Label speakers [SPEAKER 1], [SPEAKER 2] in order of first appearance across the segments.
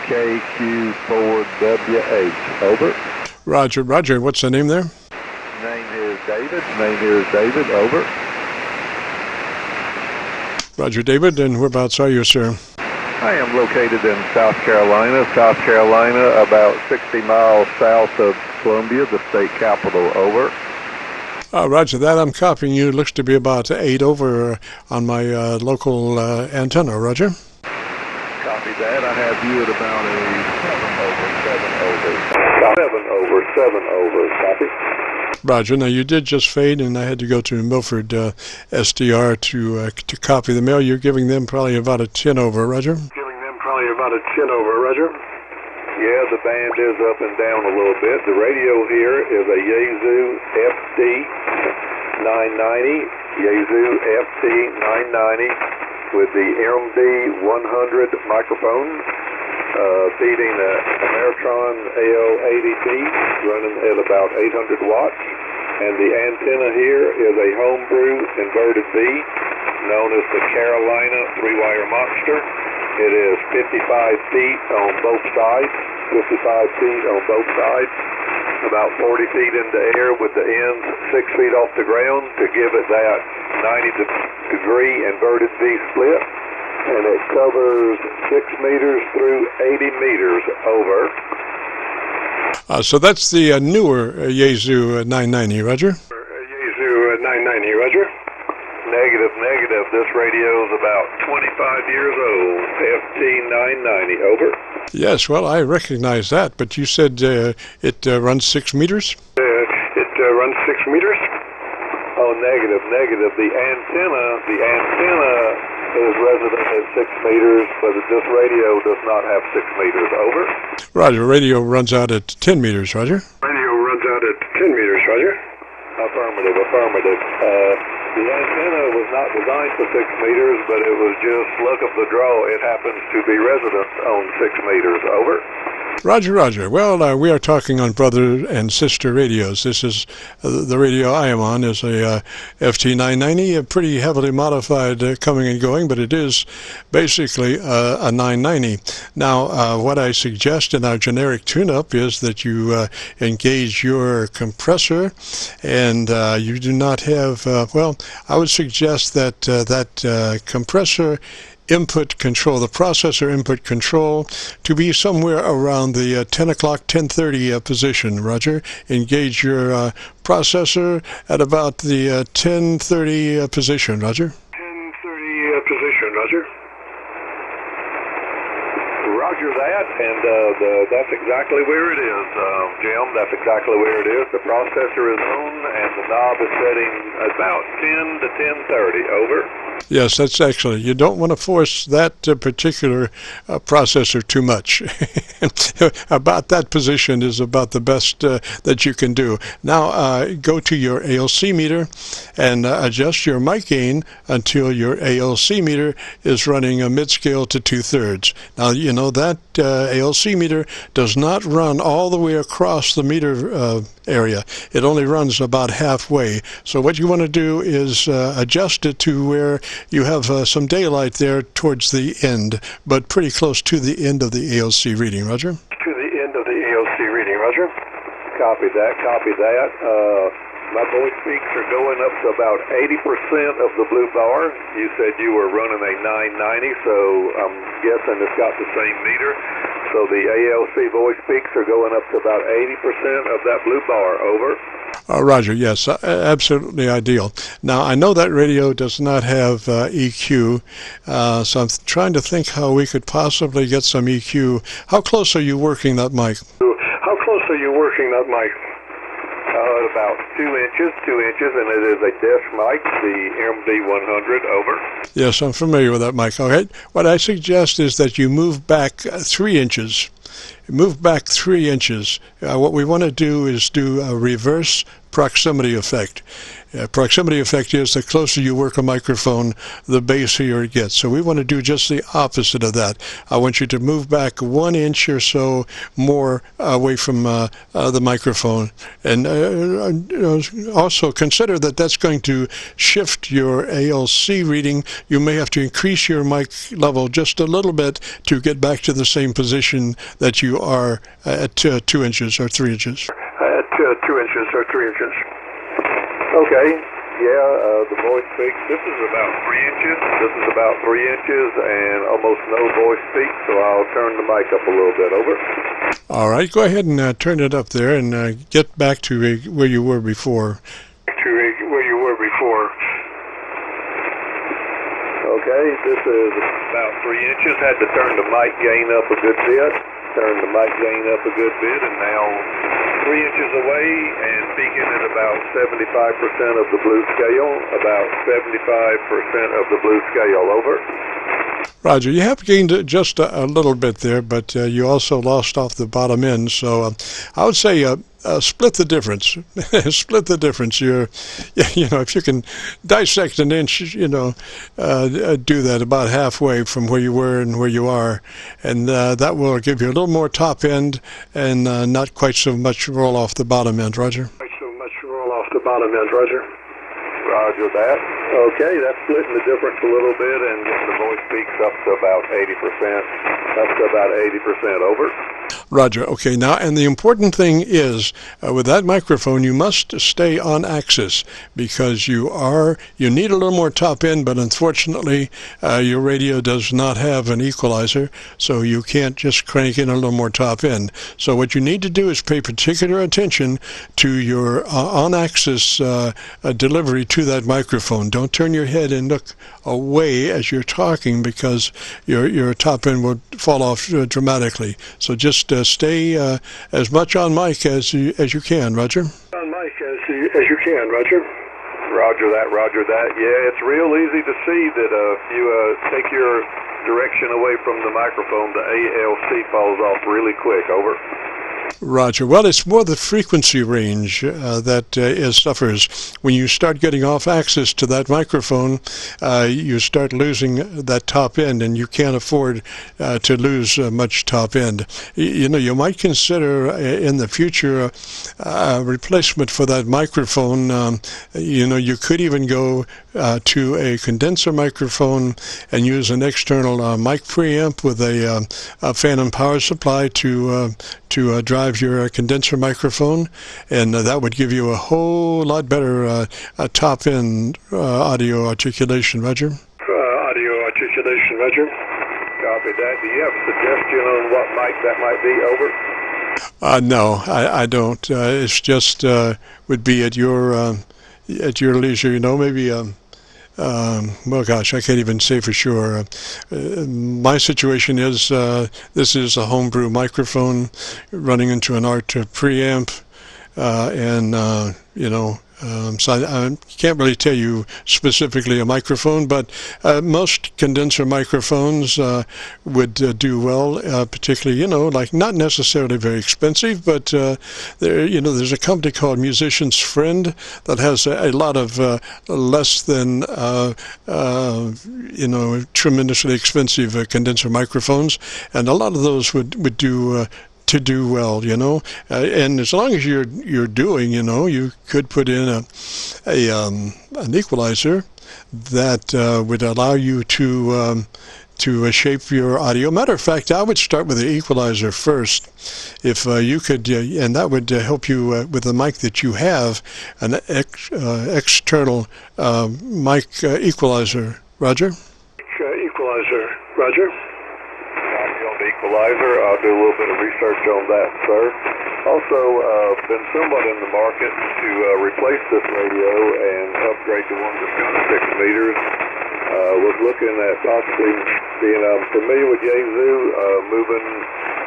[SPEAKER 1] DAVID-KQ4WH. Over.
[SPEAKER 2] Roger, Roger. What's the name there?
[SPEAKER 1] Name here is David. Name here is David. Over.
[SPEAKER 2] Roger, David. And whereabouts are you, sir?
[SPEAKER 1] I am located in South Carolina, about 60 miles south of Columbia, the state capital. Over.
[SPEAKER 2] Roger that. I'm copying you. It looks to be about 8 over on my local antenna. Roger.
[SPEAKER 1] Copy that. I have you at about a 7 over. 7 over. Copy.
[SPEAKER 2] Roger. Now you did just fade, and I had to go to Milford SDR to copy the mail. You're giving them probably about a 10 over. Roger.
[SPEAKER 1] Giving them probably about a 10 over. Roger. Yeah, the band is up and down a little bit. The radio here is a Yaesu FT-990, Yaesu FT-990 with the MD-100 microphone, feeding an Ameritron AL80T running at about 800 watts. And the antenna here is a homebrew inverted V known as the Carolina 3-wire monster. It is 55 feet on both sides, about 40 feet in the air with the ends 6 feet off the ground to give it that 90-degree inverted V split. And it covers 6 meters through 80 meters. Over.
[SPEAKER 2] So that's the newer Yaesu 990, Roger?
[SPEAKER 1] Yaesu 990, Roger. Negative. This radio is about 25 years old. FT-990. Over.
[SPEAKER 2] Yes, well, I recognize that, but you said it runs 6 meters?
[SPEAKER 1] It runs 6 meters? Oh, negative. The antenna is resident at 6 meters, but this radio does not have 6 meters. Over.
[SPEAKER 2] Roger, radio runs out at 10 meters, Roger.
[SPEAKER 1] Radio runs out at 10 meters, Roger. Affirmative. The antenna was not designed for 6 meters, but it was just luck of the draw. It happens to be resident on 6 meters. Over.
[SPEAKER 2] Roger. Well, we are talking on brother and sister radios. This is the radio I am on is a FT-990, a pretty heavily modified coming and going, but it is basically a 990. Now, what I suggest in our generic tune-up is that you engage your compressor, and you do not have, I would suggest that that compressor input control, the processor input control, to be somewhere around the 10 o'clock, 10:30 position. Roger, engage your processor at about the 10:30 position. Roger.
[SPEAKER 1] 10:30 position. Roger. Roger that, and that's exactly where it is, Jim. That's exactly where it is. The processor is on, and the knob is setting about 10 to 10:30. Over.
[SPEAKER 2] Yes, that's actually, you don't want to force that particular processor too much. About that position is about the best that you can do. Now, go to your ALC meter and adjust your mic gain until your ALC meter is running a mid-scale to 2/3. Now, you know that ALC meter does not run all the way across the meter area. It only runs about halfway. So what you want to do is adjust it to where you have some daylight there towards the end, but pretty close to the end of the ALC reading. Roger?
[SPEAKER 1] To the end of the ALC reading. Roger? Copy that. My voice peaks are going up to about 80% of the blue bar. You said you were running a 990, so I'm guessing it's got the same meter. So the ALC voice peaks are going up to about 80% of that blue bar. Over.
[SPEAKER 2] Roger, yes, absolutely ideal. Now, I know that radio does not have EQ, so I'm trying to think how we could possibly get some EQ. How close are you working that mic? About 2 inches, and it is a desk mic, the MD-100. Over. Yes, I'm familiar with that mic. All right. What I suggest is that you move back 3 inches. What we want to do is do a reverse proximity effect. Proximity effect is the closer you work a microphone, the bassier it gets. So we want to do just the opposite of that. I want you to move back 1 inch or so more away from the microphone. And also consider that that's going to shift your ALC reading. You may have to increase your mic level just a little bit to get back to the same position that you are at 2 inches or 3 inches.
[SPEAKER 1] At 2 inches or 3 inches. Okay, the voice peak. This is about 3 inches. This is about 3 inches and almost no voice peak, so I'll turn the mic up a little bit. Over.
[SPEAKER 2] All right, go ahead and turn it up there and get back to where you were before.
[SPEAKER 1] Okay, this is about 3 inches. Had to turn the mic gain up a good bit. And now 3 inches away and peaking at about 75% of the blue scale. About 75% of the blue scale. Over.
[SPEAKER 2] Roger, you have gained just a little bit there, but you also lost off the bottom end. So I would say split the difference. Split the difference. If you can dissect an inch, do that about halfway from where you were and where you are, and that will give you a little more top end and not quite so much roll off the bottom end. Roger.
[SPEAKER 1] Roger that. Okay, that's splitting the difference a little bit and getting the voice peaks up to about 80%. Over.
[SPEAKER 2] Roger. Okay, now, and the important thing is, with that microphone, you must stay on axis because you need a little more top end, but unfortunately, your radio does not have an equalizer, so you can't just crank in a little more top end. So what you need to do is pay particular attention to your on-axis delivery to that microphone. Don't turn your head and look away as you're talking because your top end will fall off dramatically. So just stay as much on mic as you can, Roger. Roger that. Yeah, it's real easy to see that if you take your direction away from the microphone, the ALC falls off really quick. Over. Roger. Well, it's more the frequency range that suffers. When you start getting off axis to that microphone, you start losing that top end, and you can't afford to lose much top end. You might consider in the future a replacement for that microphone. You could even go to a condenser microphone and use an external mic preamp with a phantom power supply to drive your condenser microphone, and that would give you a whole lot better top end audio articulation. Roger.
[SPEAKER 1] Copy that. Do you have a suggestion on what mic that might be? Over.
[SPEAKER 2] No, I don't. It's just would be at your leisure. Maybe. Well, gosh, I can't even say for sure. My situation is this is a homebrew microphone running into an ART preamp, so I can't really tell you specifically a microphone, but most condenser microphones would do well, particularly, like not necessarily very expensive, but there's a company called Musician's Friend that has a lot of less than, tremendously expensive condenser microphones, and a lot of those would do well, and as long as you're doing, you could put in an equalizer that would allow you to shape your audio. Matter of fact, I would start with the equalizer first, if you could, and that would help you with the mic that you have, an external mic equalizer. Roger.
[SPEAKER 1] Equalizer. I'll do a little bit of research on that, sir. Also, been somewhat in the market to replace this radio and upgrade to one that's got 6 meters. Was looking at possibly being familiar with Yaesu, moving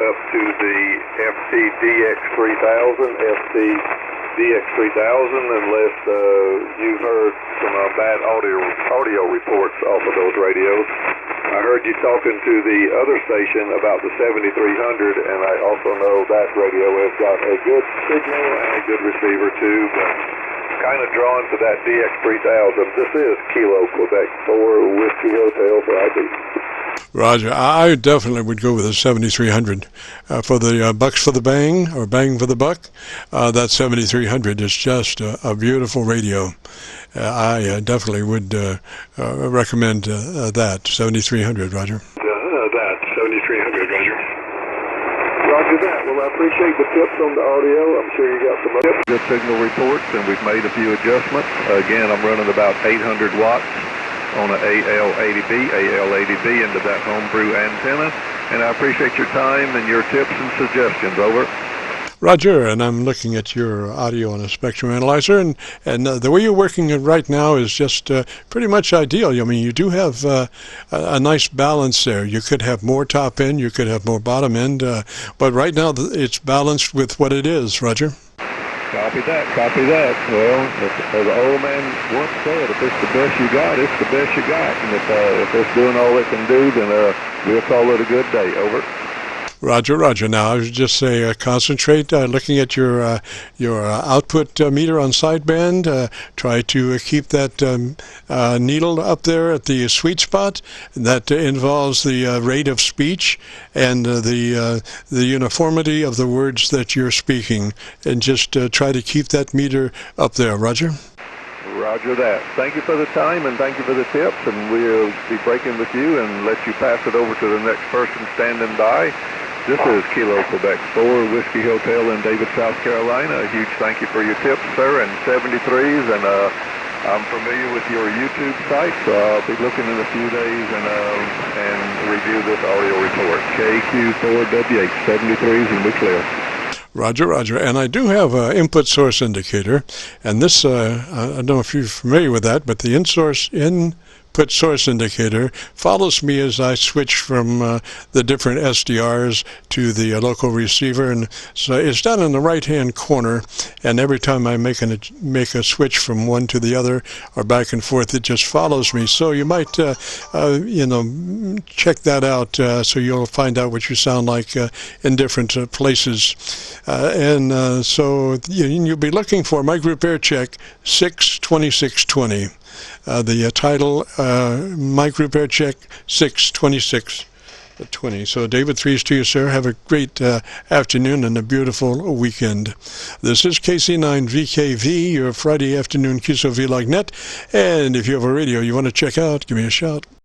[SPEAKER 1] up to the FT-DX3000, unless you've heard some bad audio reports off of those radios. I heard you talking to the other station about the 7300, and I also know that radio has got a good signal and a good receiver too, but kind of drawn to that DX3000. This is Kilo Quebec 4 Whiskey Hotel for ID.
[SPEAKER 2] Roger. I definitely would go with a 7300 for the bucks for the bang, or bang for the buck. That 7300 is just a beautiful radio. I definitely would recommend that 7300, Roger.
[SPEAKER 1] That 7300, Roger. Roger that. Well, I appreciate the tips on the audio. I'm sure you got some tips. Good signal reports, and we've made a few adjustments. Again, I'm running about 800 watts on an AL80B into that homebrew antenna. And I appreciate your time and your tips and suggestions. Over.
[SPEAKER 2] Roger, and I'm looking at your audio on a spectrum analyzer, and the way you're working it right now is just pretty much ideal. I mean, you do have a nice balance there. You could have more top end, you could have more bottom end, but right now it's balanced with what it is, Roger.
[SPEAKER 1] Copy that, copy that. Well, as the old man once said, if it's the best you got, it's the best you got. And if it's doing all it can do, then we'll call it a good day. Over.
[SPEAKER 2] Roger, Roger. Now, I would just say concentrate looking at your output meter on sideband. Try to keep that needle up there at the sweet spot. That involves the rate of speech and the uniformity of the words that you're speaking. And just try to keep that meter up there. Roger? Roger that. Thank you for the time and thank you for the tips. And we'll be breaking with you and let you pass it over to the next person standing by. This is Kilo Quebec 4 Whiskey Hotel in David, South Carolina. A huge thank you for your tips, sir, and 73s. And I'm familiar with your YouTube site, so I'll be looking in a few days and review this audio report. KQ4WH 73s, and we clear. Roger, Roger. And I do have an input source indicator, and this, I don't know if you're familiar with that, but the input source indicator follows me as I switch from the different SDRs to the local receiver, and so it's down in the right-hand corner. And every time I make a switch from one to the other or back and forth, it just follows me. So you might, check that out, so you'll find out what you sound like in different places. So you'll be looking for my group AIRCHECK 62620. The title, My Group AIRCHECK 62620. So David, 3's to you, sir. Have a great afternoon and a beautiful weekend. This is KC9VKV, your Friday afternoon Qso-Vlog net. And if you have a radio you want to check out, give me a shout.